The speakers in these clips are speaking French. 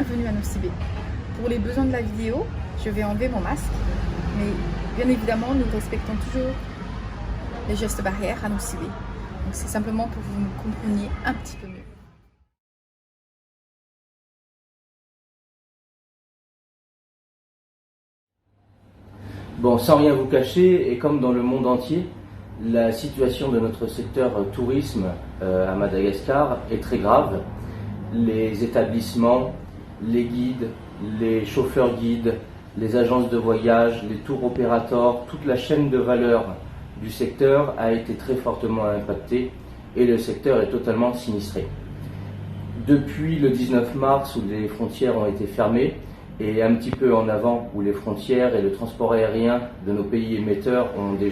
bienvenue à Nosy Be. Pour les besoins de la vidéo, je vais enlever mon masque, mais bien évidemment, nous respectons toujours les gestes barrières à Nosy Be. Donc c'est simplement pour que vous me compreniez un petit peu mieux. Bon, sans rien vous cacher, et comme dans le monde entier, la situation de notre secteur tourisme à Madagascar est très grave. Les établissements, les guides, les chauffeurs guides, les agences de voyage, les tours opérateurs, toute la chaîne de valeur du secteur a été très fortement impactée et le secteur est totalement sinistré. Depuis le 19 mars où les frontières ont été fermées et un petit peu en avant où les frontières et le transport aérien de nos pays émetteurs ont été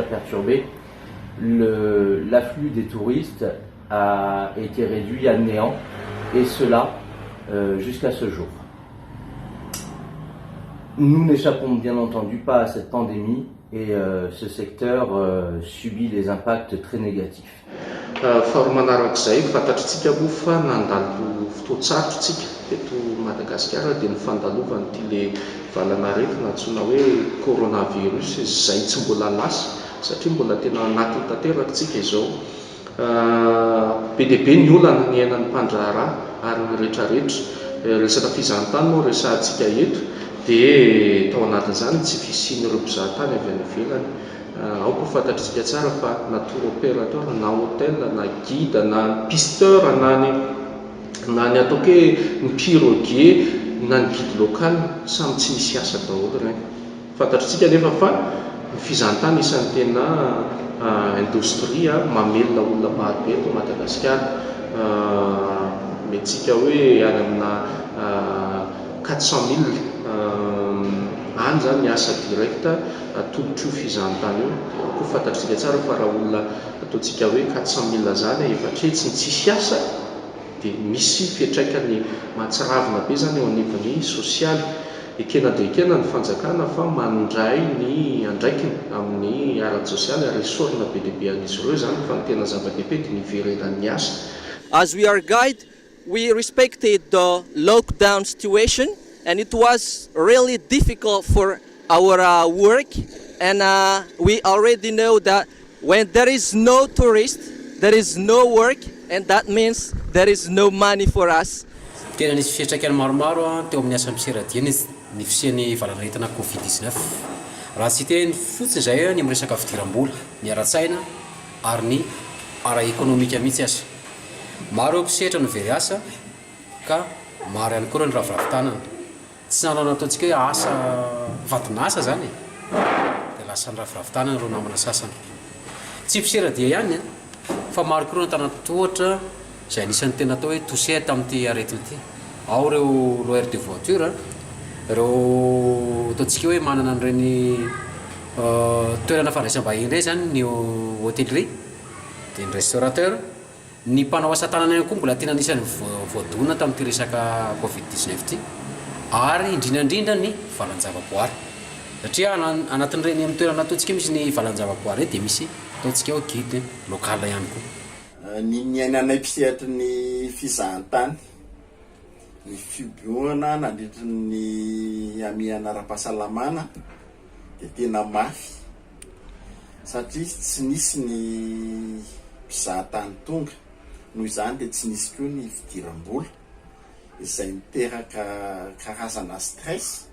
perturbés, l'afflux des touristes a été réduit à néant et cela jusqu'à ce jour. Nous n'échappons bien entendu pas à cette pandémie et ce secteur subit des impacts très négatifs. Faharoa manarak'izay fantatritsika moa fa nandalo fotoan-tsarotra tsika eto Madagasikara dia ny fandalovan'ity le valanaretina antsoina hoe coronavirus izay tsy mbola lasa satria mbola tena anaty tanteraka tsika izao. Be dia be ny olana ny ainan'ny mpandraharaha ary ny rehetrarehetra. Resaka fizahan-tany moa resahantsika eto dia tao anatin'izany tsy fisian'ireo mpizahatany avy any ivelany. Ao koa fantatritsika tsara fa na tour opérateur, na hôtel, na guide, na pisteur, na ny atao hoe ny piroguier, na ny guide local samy tsy misy asa daholo ireny. Fantatritsika nefa fa ny fizahan-tany isan'ny tena indostria mamelona olona marobe eto Madagasikara. Mentsika hoe any amina 400 000 any zany ny asa direkta tolotro fizahan-tany io. Koa fantatritsika tsara fa raha olona ataontsika hoe 400 000 zany efa tretsy ny tsisy asa dia misy fiantraikany mahatsiravina be zany eo anivon'ny sosialy. Ekena dia ekena ny fanjakana fa mandray ny andraikiny amin'ny ara-tsosialy ary esorina be dia be an'izy ireo zany fa ny tena zava-dehibe dia ny iverenan'ny asa. As we are guide, we respected the lockdown situation, and it was really difficult for our work. And we already know that when there is no tourist, there is no work, and that means there is no money for us. Tena nisy fiantraikany maromaro teo amin'ny asa misy ny fisian'ny valanaretina Covid-19. Raha tsy teny fotsiny izay ny amin'ny resaka fidiram-bola, ny ara-tsaina ary ny ara-ekonomika mihitsy asa. Maro mpisehatra no very asa ka maro ihany koa ny raviravi-tanana. Tsy nanao nataontsika hoe asa vadinasa zany dia lasa ny raviravi-tanana ireo namana sasany. Tsy mpisehatra dia ihany fa maro koa ny tanàn-tohatra izay anisan'ny tena atao hoe touché tamin'ity aretina ity. Ao ireo loueur de voiture, ireo ataontsika hoe manana an'ireny toerana fandraisam-bahiny indray zany ny hôtellerie, dia ny restaurateur, ny mpanao asa tanana ihany koa mbola tena anisan'ny voadonana tamin'ity resaka Covid-19 ity, ary indrindrandrindra ny valan-javaboary. Satria anatin'ireny amin'ny toerana ataontsika misy ny valan-javaboary dia misy ataontsika hoe guide local ihany koa. Ny ainanay mpisehatra ny fizahan-tany, ny fibohana nandritra ny amiana ara-pahasalamana dia tena mafy satria tsy nisy ny mpizahan-tany tonga, noho izany dia tsy nisy koa ny fidiram-bola izay miteraka karazana stress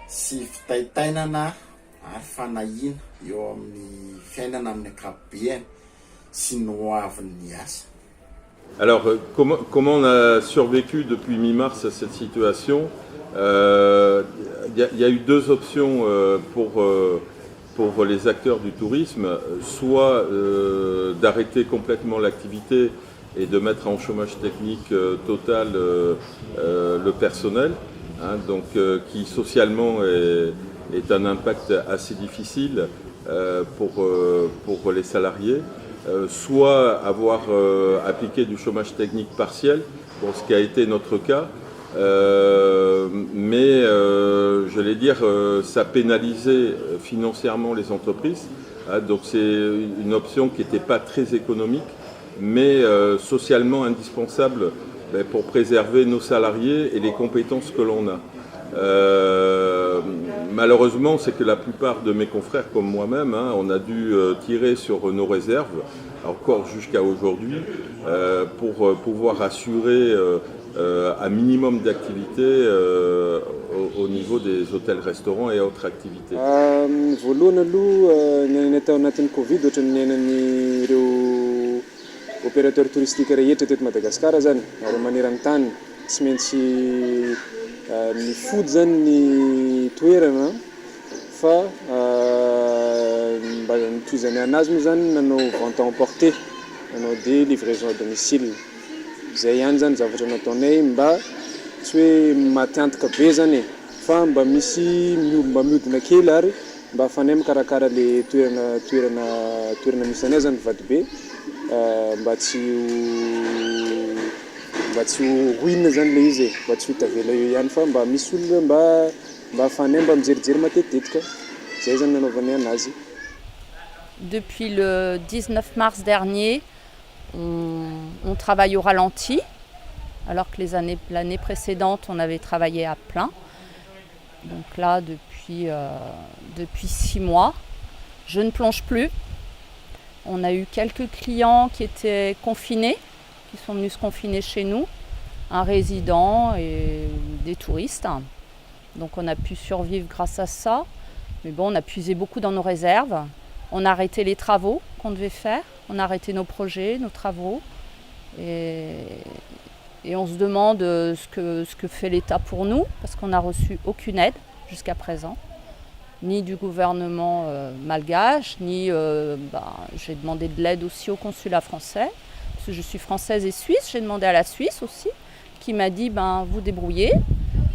sy fitaitainana ary fanahiana eo amin'ny fiainana amin'ny ankapobeny sy ny hoavin'ny asa. Alors, comment on a survécu depuis mi-mars à cette situation? Y a eu deux options pour les acteurs du tourisme, soit d'arrêter complètement l'activité et de mettre en chômage technique total le personnel, hein, donc qui socialement est un impact assez difficile pour les salariés. Soit avoir appliqué du chômage technique partiel, pour ce qui a été notre cas, mais j'allais dire ça pénalisait financièrement les entreprises, hein, donc c'est une option qui n'était pas très économique, mais socialement indispensable pour préserver nos salariés et les compétences que l'on a. Malheureusement, c'est que la plupart de mes confrères comme moi-même, on a dû tirer sur nos réserves, encore jusqu'à aujourd'hui, pour pouvoir assurer un minimum d'activité au niveau des hôtels-restaurants et autres activités. Voalohany aloha ny atao anatin'ny Covid ohatran'ny niainan'ireo opérateur touristique rehetra teto Madagasikara zany, ary maneran-tany tsy maintsy mifody zany ny toerana fa mba nitoizany anazy moa zany nanao vente à emporter, nanao des livraisons à domicile. Zay ihany zany zavatra nataonay mba tsy hoe matiantoka be zany fa mba misy mba mihodina kely ary mba afanay mikarakara le toerana misy anay zany vady be mba tsy ruine zany le izy mba tsy hitavela eo ihany fa mba misy olona mba afanay mba mijerijery matetitika. Zay zany nanaovanay anazy. Depuis le 19 mars dernier, on travaille au ralenti, alors que l'année précédente, on avait travaillé à plein. Donc là, depuis 6 mois, je ne plonge plus. On a eu quelques clients qui étaient confinés, qui sont venus se confiner chez nous, un résident et des touristes. Donc on a pu survivre grâce à ça. Mais bon, on a puisé beaucoup dans nos réserves. On a arrêté les travaux qu'on devait faire. On a arrêté nos projets, nos travaux. Et on se demande ce que fait l'État pour nous, parce qu'on n'a reçu aucune aide jusqu'à présent, ni du gouvernement malgache, ni j'ai demandé de l'aide aussi au consulat français, parce que je suis française et suisse. J'ai demandé à la Suisse aussi, qui m'a dit vous débrouillez,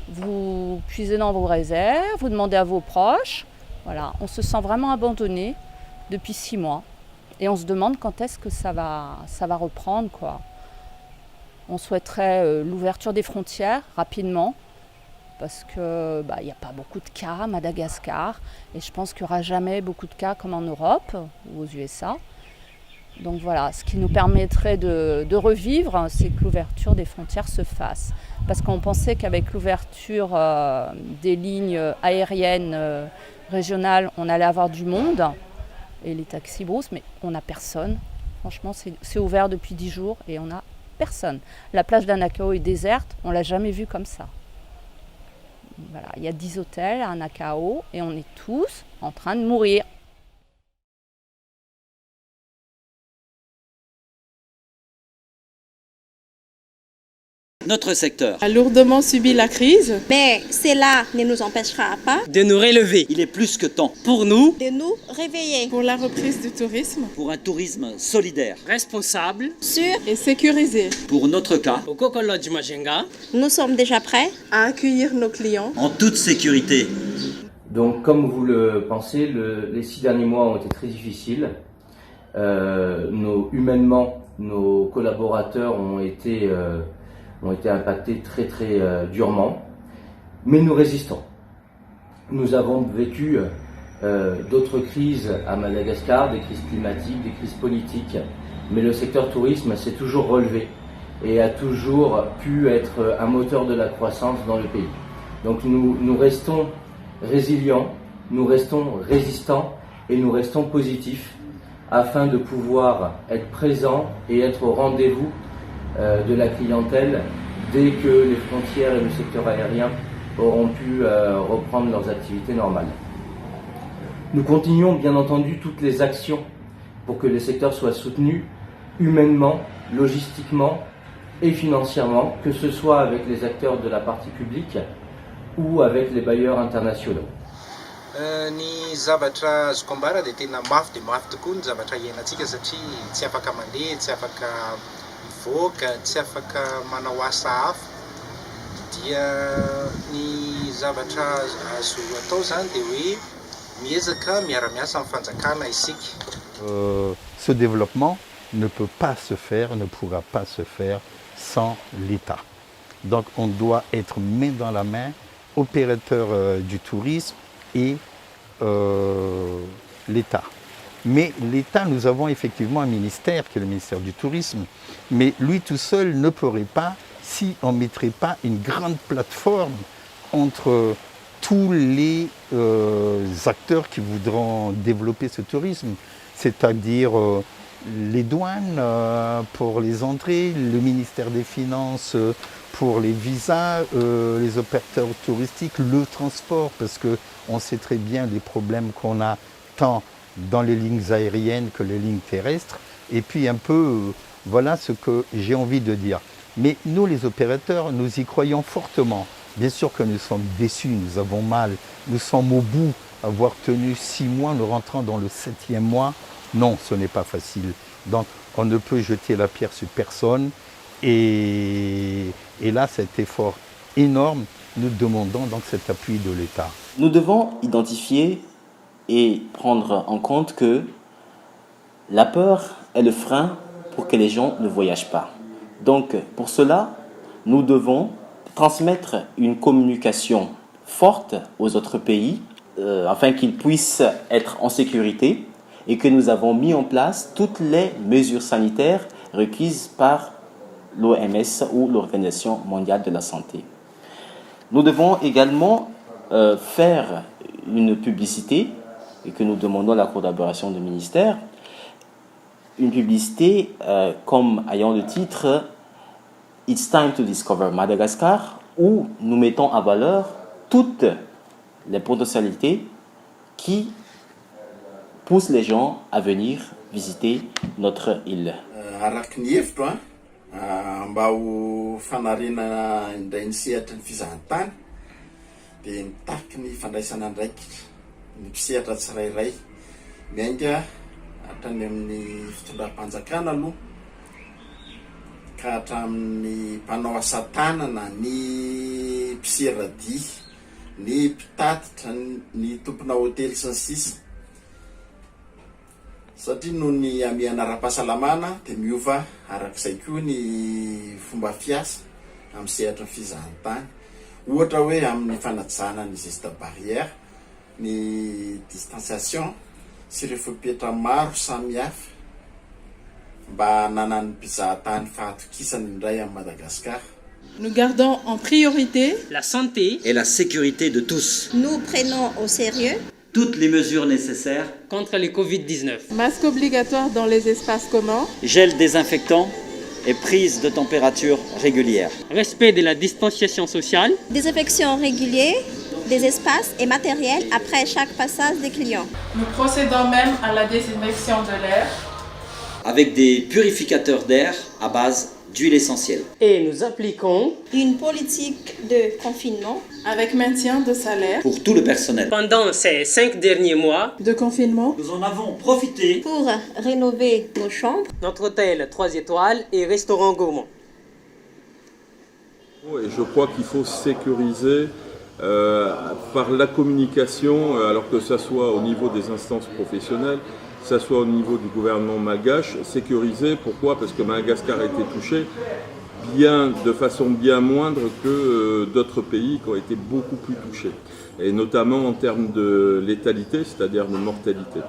vous puisez dans vos réserves, vous demandez à vos proches. Voilà, on se sent vraiment abandonné depuis 6 mois. Et on se demande quand est-ce que ça va reprendre, quoi. On souhaiterait l'ouverture des frontières rapidement, parce que il n'y a pas beaucoup de cas à Madagascar, et je pense qu'il n'y aura jamais beaucoup de cas comme en Europe ou aux USA. Donc voilà, ce qui nous permettrait de revivre, c'est que l'ouverture des frontières se fasse. Parce qu'on pensait qu'avec l'ouverture des lignes aériennes régionales, on allait avoir du monde, et les taxis broussent, mais on n'a personne. Franchement, c'est ouvert depuis 10 jours et on n'a personne. La plage d'Anakao est déserte, on ne l'a jamais vue comme ça. Voilà, il y a 10 hôtels à Anakao et on est tous en train de mourir. Notre secteur a lourdement subi la crise. Mais cela ne nous empêchera pas de nous relever. Il est plus que temps pour nous de nous réveiller. Pour la reprise du tourisme. Pour un tourisme solidaire, responsable, sûr et sécurisé. Pour notre cas, au Kokolodge Majenga, nous sommes déjà prêts à accueillir nos clients en toute sécurité. Donc comme vous le pensez, les 6 derniers mois ont été très difficiles. Humainement, nos collaborateurs ont été impactés très très durement, mais nous résistons. Nous avons vécu d'autres crises à Madagascar, des crises climatiques, des crises politiques, mais le secteur tourisme s'est toujours relevé et a toujours pu être un moteur de la croissance dans le pays. Donc nous restons résilients, nous restons résistants et nous restons positifs afin de pouvoir être présents et être au rendez-vous de la clientèle dès que les frontières et le secteur aérien auront pu reprendre leurs activités normales. Nous continuons bien entendu toutes les actions pour que les secteurs soient soutenus humainement, logistiquement et financièrement, que ce soit avec les acteurs de la partie publique ou avec les bailleurs internationaux. Ny zavatra azoko ambara dia tena mafy dia mafy tokoa ny zavatra iainantsika satria tsy afaka mandeha, tsy afaka mivoaka, tsy afaka manao asa hafa. Dia ny zavatra azo atao zany dia hoe miezaka miara-miasa amin'ny fanjakana isika. Ce développement ne peut pas se faire, ne pourra pas se faire sans l'État. Donc on doit être main dans la main, opérateur du tourisme et l'État. Mais l'État, nous avons effectivement un ministère qui est le ministère du Tourisme, mais lui tout seul ne pourrait pas si on ne mettrait pas une grande plateforme entre tous les acteurs qui voudront développer ce tourisme, c'est-à-dire les douanes pour les entrées, le ministère des Finances pour les visas, les opérateurs touristiques, le transport, parce qu'on sait très bien les problèmes qu'on a tant dans les lignes aériennes que les lignes terrestres, et puis un peu, voilà ce que j'ai envie de dire. Mais nous, les opérateurs, nous y croyons fortement. Bien sûr que nous sommes déçus, nous avons mal, nous sommes au bout, avoir tenu 6 mois, nous rentrons dans le 7e mois. Non, ce n'est pas facile. Donc, on ne peut jeter la pierre sur personne. Et là, cet effort énorme, nous demandons donc cet appui de l'État. Nous devons identifier et prendre en compte que la peur est le frein pour que les gens ne voyagent pas. Donc, pour cela, nous devons transmettre une communication forte aux autres pays afin qu'ils puissent être en sécurité et que nous avons mis en place toutes les mesures sanitaires requises par l'OMS ou l'Organisation mondiale de la santé. Nous devons également faire une publicité et que nous demandons la collaboration du ministère, une publicité comme ayant le titre « It's time to discover Madagascar » où nous mettons en valeur toutes les potentialités qui poussent les gens à venir visiter notre île. Araky ny hevitro mba ho fanariana indray ny sehatra ny fizahan-tany dia mitaky ny fandraisana andraikitra ny mpisehatra tsirairay miainga hatrany amin'ny fitondram-panjakana aloha ka hatramin'ny mpanao asa tanana, ny mpiseradia, ny mpitatitra, ny tompona hôtely sy ny sisa. Satria noho ny amiana ara-pahasalamana dia miova arak'izay koa ny fomba fiasa amin'ny sehatra ny fizahan-tany. Ohatra hoe amin'ny fanajana ny geste barrière, ny distanciation sy ireo fepetra maro samihafa mba hananan'ny mpizahan-tany fahatokisany indray à Madagascar. Nous gardons en priorité la santé et la sécurité de tous. Nous prenons au sérieux toutes les mesures nécessaires contre le Covid-19. Masque obligatoire dans les espaces communs, gel désinfectant et prise de température régulière. Respect de la distanciation sociale. Désinfection régulière des espaces et matériels après chaque passage des clients. Nous procédons même à la désinfection de l'air avec des purificateurs d'air à base d'huile essentielle. Et nous appliquons une politique de confinement avec maintien de salaire pour tout le personnel. Pendant ces 5 derniers mois de confinement, nous en avons profité pour rénover nos chambres, notre hôtel 3 étoiles et restaurant gourmand. Et je crois qu'il faut sécuriser par la communication, alors que ça soit au niveau des instances professionnelles, que ce soit au niveau du gouvernement malgache, sécurisé. Pourquoi ? Parce que Madagascar a été touché de façon bien moindre que d'autres pays qui ont été beaucoup plus touchés. Et notamment en termes de létalité, c'est-à-dire de mortalité.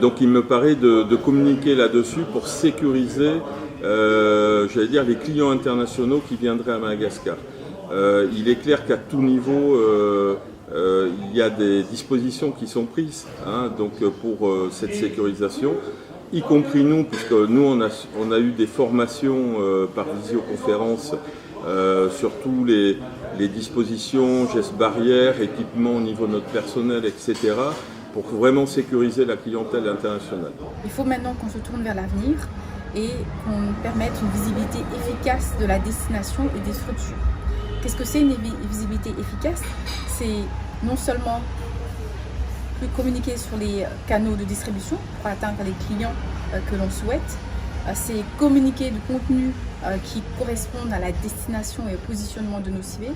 Donc il me paraît de communiquer là-dessus pour sécuriser, j'allais dire, les clients internationaux qui viendraient à Madagascar. Il est clair qu'à tout niveau, il y a des dispositions qui sont prises donc pour cette sécurisation, y compris nous, puisque nous on a eu des formations par visioconférence sur tous les dispositions, gestes barrières, équipements au niveau de notre personnel, etc., pour vraiment sécuriser la clientèle internationale. Il faut maintenant qu'on se tourne vers l'avenir et qu'on permette une visibilité efficace de la destination et des structures. Qu'est-ce que c'est une visibilité efficace? C'est non seulement plus communiquer sur les canaux de distribution pour atteindre les clients que l'on souhaite, c'est communiquer du contenu qui correspond à la destination et au positionnement de nos CV.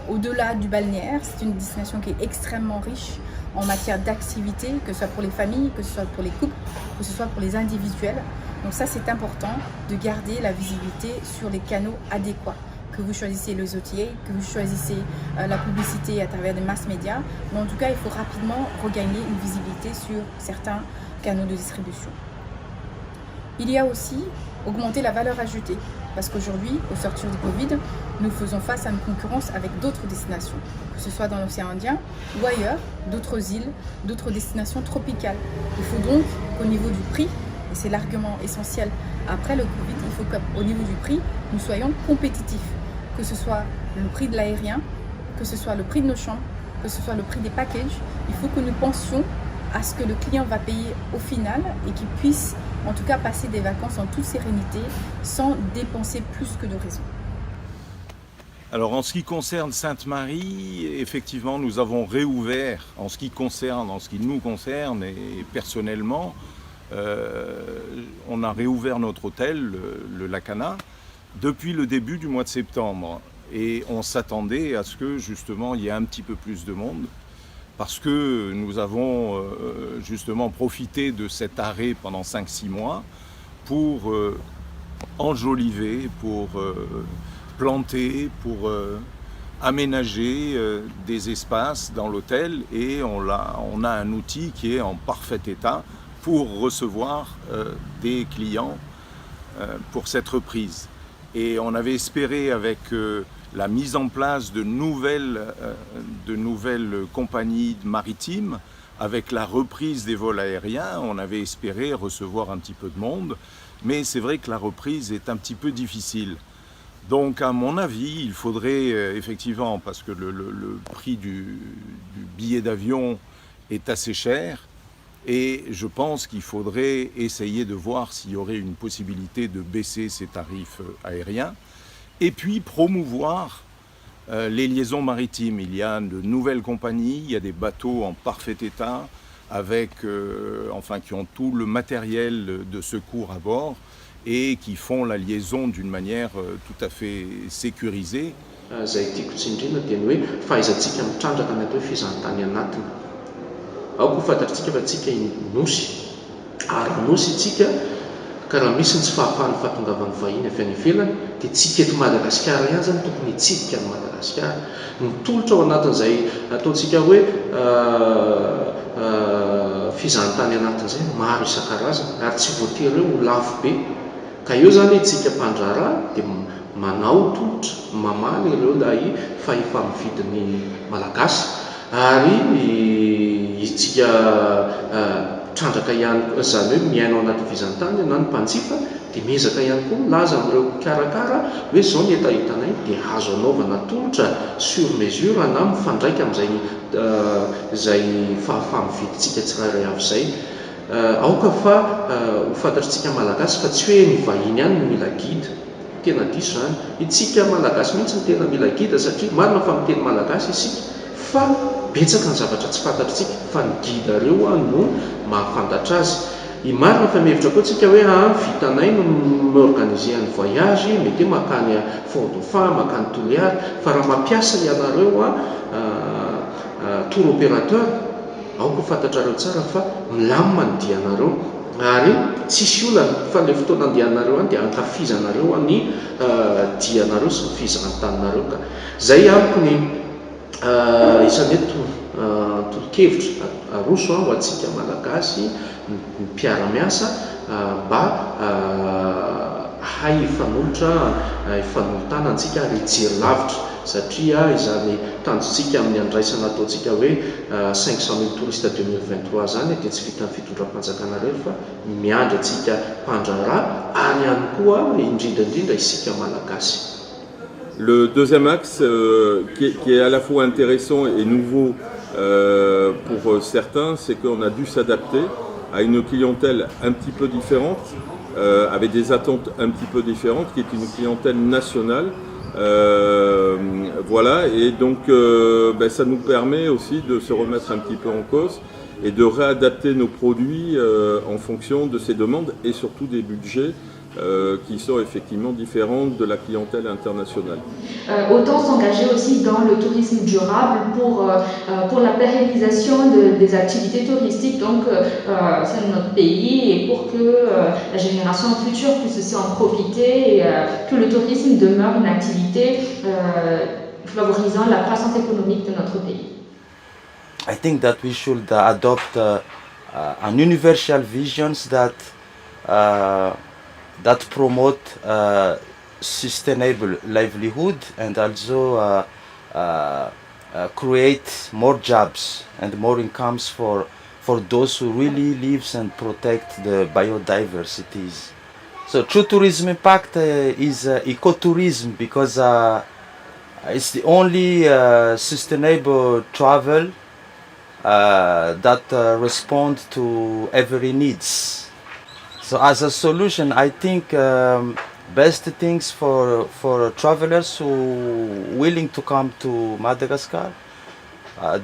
Au-delà du balnéaire, c'est une destination qui est extrêmement riche en matière d'activité, que ce soit pour les familles, que ce soit pour les couples, que ce soit pour les individuels. Donc ça, c'est important de garder la visibilité sur les canaux adéquats. Que vous choisissez les OTA, que vous choisissez la publicité à travers des mass médias. Mais en tout cas, il faut rapidement regagner une visibilité sur certains canaux de distribution. Il y a aussi augmenter la valeur ajoutée. Parce qu'aujourd'hui, au sortir du Covid, nous faisons face à une concurrence avec d'autres destinations, que ce soit dans l'océan Indien ou ailleurs, d'autres îles, d'autres destinations tropicales. Il faut donc qu'au niveau du prix, et c'est l'argument essentiel après le Covid, il faut qu'au niveau du prix, nous soyons compétitifs. Que ce soit le prix de l'aérien, que ce soit le prix de nos chambres, que ce soit le prix des packages, il faut que nous pensions à ce que le client va payer au final et qu'il puisse en tout cas passer des vacances en toute sérénité sans dépenser plus que de raison. Alors en ce qui concerne Sainte-Marie, effectivement nous avons réouvert, en ce qui nous concerne et personnellement, on a réouvert notre hôtel, le Lacana, depuis le début du mois de septembre. Et on s'attendait à ce que justement il y ait un petit peu plus de monde, parce que nous avons justement profité de cet arrêt pendant 5-6 mois pour enjoliver, pour planter, pour aménager des espaces dans l'hôtel, et on a un outil qui est en parfait état pour recevoir des clients pour cette reprise. Et on avait espéré avec la mise en place de nouvelles compagnies maritimes, avec la reprise des vols aériens, on avait espéré recevoir un petit peu de monde, mais c'est vrai que la reprise est un petit peu difficile. Donc à mon avis, il faudrait effectivement, parce que le prix du billet d'avion est assez cher, et je pense qu'il faudrait essayer de voir s'il y aurait une possibilité de baisser ces tarifs aériens, et puis promouvoir les liaisons maritimes. Il y a de nouvelles compagnies, il y a des bateaux en parfait état, qui ont tout le matériel de secours à bord, et qui font la liaison d'une manière tout à fait sécurisée. Aoko fantatritsika fa tsika nosy ary nosy tsika ka raha misy ny tsy fahafahan'ny fahatongavan'ny vahiny avy any ivelany dia tsika eto Madagasikara ihany zany tokony hitsidika ny Madagasikara, mitolotra ao anatin'izay ataontsika hoe fizahantany anatin'izay maro isan-karazany ary tsy voatery ho lafo be, ka eo zany itsika mpandraharaha dia manao tolotra mamaly ireo lay fahefa amin'ny vidiny malagasy, ary itsika trandraka ihany zany hoe miaino anaty fizahantany na ny mpanjifa dia miezaka ihany koa laza amin'ireo karakara hoe zao ny etahitanay dia azo anaovana tolotra sur mesure na mifandraika amin'izay fahafa mividintsika tsirairay avy izay. Aoka fa ho fantatritsika malagasy fa tsy hoe ny vahiny ihany no mila guide, tena diso zany, itsika malagasy mihitsy ny tena mila guide, satria marina fa miteny malagasy isika fa betsaka ny zavatra tsy fantatritsika, fa ny guide reo no mahafantatra azy. I marina fa mihevitra koa tsika hoe vitanay no miorganiser ny voyage, mety makany Fort Dauphin, makany Toliara, fa raha mampiasa ianareo tour opérateur, aoko fantatrareo tsara fa milamina ny dianareo, ary tsisy olana fa le fotoana andehanareo any dia ankafizanareo ny dianareo sy ny fizahantaninareo. Ka zay amiko ny isany tolo-kevitra aroso ho antsika malagasy ny mpiara-miasa mba hay ifanolotana antsika ary hijery lavitra, satria izany tanjontsika amin'ny andraisana ataontsika hoe 500 000 touristes 2023 zany dia tsy vita ny fitondram-panjakana reo fa miandry antsika mpandraharaha ary ihany koa indrindrandrindra isika malagasy. Le deuxième axe qui est à la fois intéressant et nouveau pour certains, c'est qu'on a dû s'adapter à une clientèle un petit peu différente, avec des attentes un petit peu différentes, qui est une clientèle nationale. Voilà, et donc ça nous permet aussi de se remettre un petit peu en cause et de réadapter nos produits en fonction de ces demandes et surtout des budgets qui sont effectivement différentes de la clientèle internationale. Autant s'engager aussi dans le tourisme durable pour la pérennisation des activités touristiques donc c'est notre pays, et pour que la génération future puisse aussi en profiter et que le tourisme demeure une activité favorisant la croissance économique de notre pays. I think that we should adopt an universal visions that promote sustainable livelihood and also create more jobs and more incomes for those who really live and protect the biodiversities. So true tourism impact is ecotourism because it's the only sustainable travel that respond to every needs. So as a solution, I think best things for travelers who willing to come to Madagascar,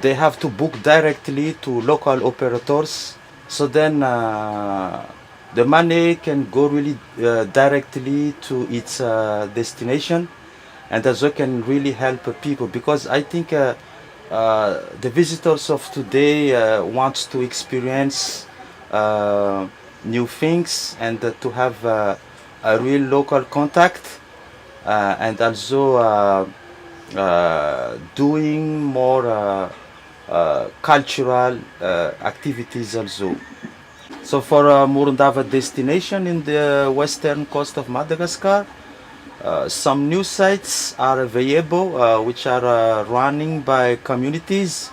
they have to book directly to local operators. So then the money can go really directly to its destination, and also can really help people, because I think the visitors of today want to experience new things and to have a real local contact and also doing more cultural activities also. So for Morondava destination in the western coast of Madagascar, some new sites are available which are running by communities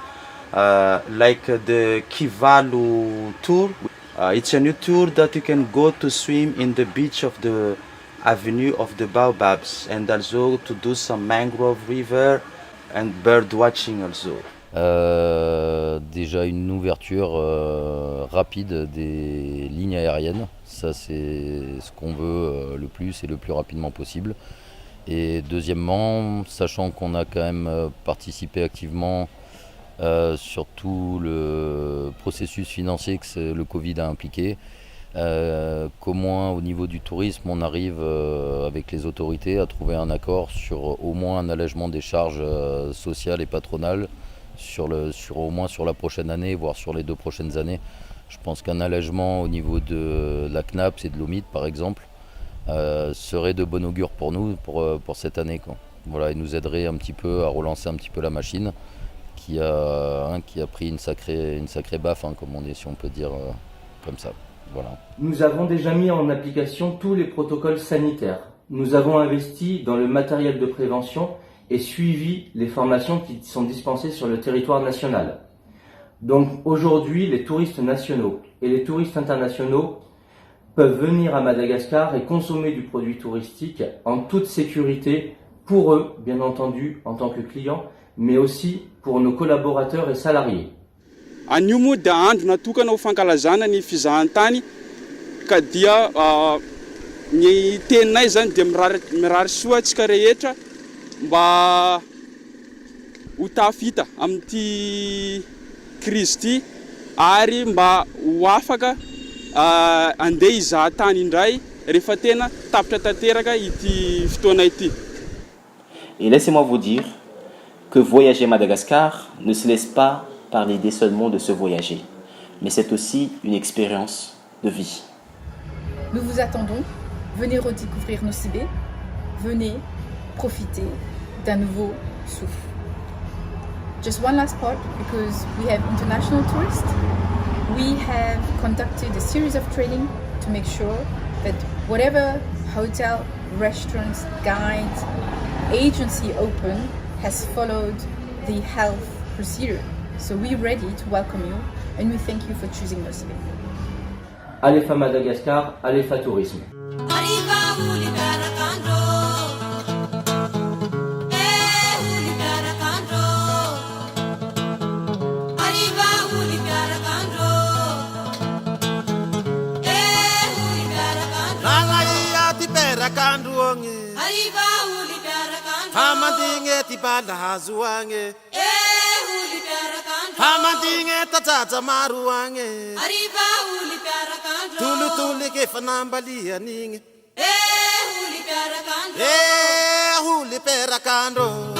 like the Kivalu tour. It's a new tour that you can go to swim in the beach of the Avenue of the Baobabs and also to do some mangrove river and bird watching also. Déjà une ouverture rapide des lignes aériennes, ça c'est ce qu'on veut le plus et le plus rapidement possible. Et deuxièmement, sachant qu'on a quand même participé activement sur tout le processus financier que le Covid a impliqué, qu'au moins au niveau du tourisme, on arrive avec les autorités à trouver un accord sur au moins un allègement des charges sociales et patronales au moins sur la prochaine année, voire sur les 2 prochaines années. Je pense qu'un allègement au niveau de la CNAPS et de l'OMID par exemple serait de bon augure pour nous pour cette année, quoi. Voilà, et nous aiderait un petit peu à relancer un petit peu la machine qui a pris une sacrée baffe, comme on dit, si on peut dire comme ça. Voilà. Nous avons déjà mis en application tous les protocoles sanitaires. Nous avons investi dans le matériel de prévention et suivi les formations qui sont dispensées sur le territoire national. Donc aujourd'hui, les touristes nationaux et les touristes internationaux peuvent venir à Madagascar et consommer du produit touristique en toute sécurité pour eux, bien entendu, en tant que clients, mais aussi pour nos collaborateurs et salariés. Anio moa dia andro natokana ho fankalazana ny fizahantany ka dia ny teninay zany dia mirary soa antsika rehetra mba ho tafita amin'ity crise ty ary mba ho afaka andeha hizahatany indray rehefa tena tapitra tanteraka ity fotoana ity. Et laissez-moi vous dire que voyager à Madagascar ne se laisse pas par l'idée seulement de se voyager, mais c'est aussi une expérience de vie. Nous vous attendons, venez redécouvrir Nosy-Be, venez profiter d'un nouveau souffle. Just one last part, because we have international tourists. We have conducted a series of training to make sure that whatever hotel, restaurants, guides, agency open has followed the health procedure. So we're ready to welcome you and we thank you for choosing Nosy-Be. Alefa Madagascar, Alefa Tourisme. Hamantinge tipala hazuange Hamantinge tatata maruange Tulu tulu ke fanambalia ninge Huli perakando